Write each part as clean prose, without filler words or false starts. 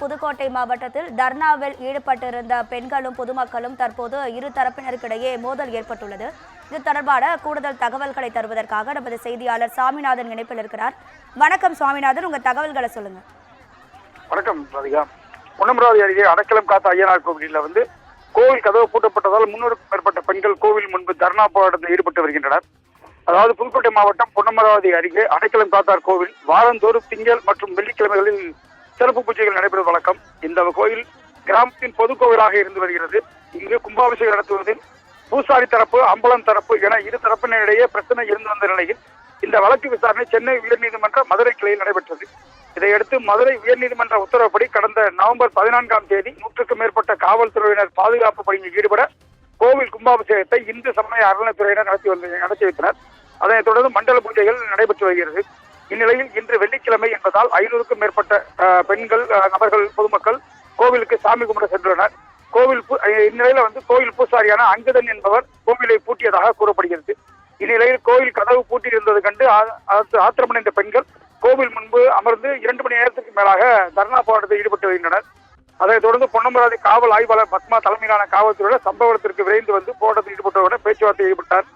புதுக்கோட்டை மாவட்டத்தில் தர்ணாவில் ஈடுபட்டிருந்த பெண்களும் பொதுமக்களும் தற்போது இரு தரப்பினருக்கிடையே மோதல் ஏற்பட்டுள்ளது. இது தொடர்பான கூடுதல் தகவல்களை தருவதற்காக நமது செய்தியாளர் சாமிநாதன் இணைப்பில் இருக்கிறார். வணக்கம் சாமிநாதன், உங்க தகவல்களை சொல்லுங்க. வணக்கம் ராதிகா. பொன்னமராவதி அருகே அடைக்கலம் காத்த ஐயனார் கோவிலில் கோவில் கதவு பூட்டப்பட்டதால் 300க்கும் மேற்பட்ட பெண்கள் கோவில் முன்பு தர்ணா போராட்டத்தில் ஈடுபட்டு வருகின்றனர். அதாவது புதுக்கோட்டை மாவட்டம் பொன்னமராவதி அருகே அடைக்கலம் காத்தார் கோவில் வாரந்தோறும் திங்கள் மற்றும் வெள்ளிக்கிழமைகளில் சிறப்பு பூஜைகள் நடைபெறுவது வழக்கம். இந்த கோயில் கிராமத்தின் பொது கோவிலாக இருந்து வருகிறது. இங்கு கும்பாபிஷேகம் நடத்துவதில் பூசாரி தரப்பு, அம்பலம் தரப்பு என இரு தரப்பினரிடையே பிரச்சனை இருந்து வந்த நிலையில் இந்த வழக்கு விசாரணை சென்னை உயர்நீதிமன்ற மதுரை கிளையில் நடைபெற்றது. இதையடுத்து மதுரை உயர்நீதிமன்ற உத்தரவுப்படி கடந்த நவம்பர் 14ஆம் தேதி 100க்கும் மேற்பட்ட காவல்துறையினர் பாதுகாப்பு பணியில் ஈடுபட கோவில் கும்பாபிஷேகத்தை இந்து சமய அறநிலைத்துறையினர் நடத்தி வைத்தனர். அதனைத் தொடர்ந்து மண்டல பூஜைகள் நடைபெற்று வருகிறது. இந்நிலையில் இன்று வெள்ளிக்கிழமை என்பதால் 500க்கும் மேற்பட்ட பெண்கள், நபர்கள், பொதுமக்கள் கோவிலுக்கு சாமி கும்பிட சென்றுள்ளனர். இந்நிலையில கோவில் பூசாரியான அங்கதன் என்பவர் கோவிலை பூட்டியதாக கூறப்படுகிறது. இந்நிலையில் கோவில் கதவு பூட்டியிருந்தது கண்டு ஆத்திரமடைந்த பெண்கள் கோவில் முன்பு அமர்ந்து 2 மணி நேரத்துக்கு மேலாக தர்ணா போராட்டத்தில் ஈடுபட்டு வருகின்றனர். அதைத் தொடர்ந்து பொன்னமராவதி காவல் ஆய்வாளர் பத்மா தலைமையிலான காவல்துறையினர் சம்பவ இடத்திற்கு விரைந்து போராட்டத்தில் ஈடுபட்டவுடன் பேச்சுவார்த்தையில் ஈடுபட்டார்.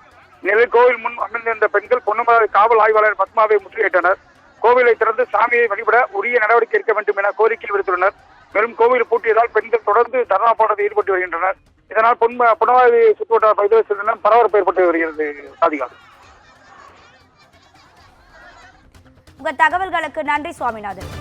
இந்நிலையில் கோவில் முன் அமர்ந்திருந்த பெண்கள் பொன்னமராவதி காவல் ஆய்வாளர் பத்மாவை முற்றுகையிட்டனர். கோவிலை திறந்து சாமியை வழிபட உரிய நடவடிக்கை எடுக்க வேண்டும் என கோரிக்கை விடுத்துள்ளனர். மேலும் கோவில் பூட்டியதால் பெண்கள் தொடர்ந்து தர்ணா போராட்டத்தில் ஈடுபட்டு வருகின்றனர். இதனால் பொன்னமராவதி சுற்றுவட்டார பகுதியில் பரபரப்பு ஏற்பட்டு வருகிறது. சாதிகா, உங்க தகவல்களுக்கு நன்றி சுவாமிநாதன்.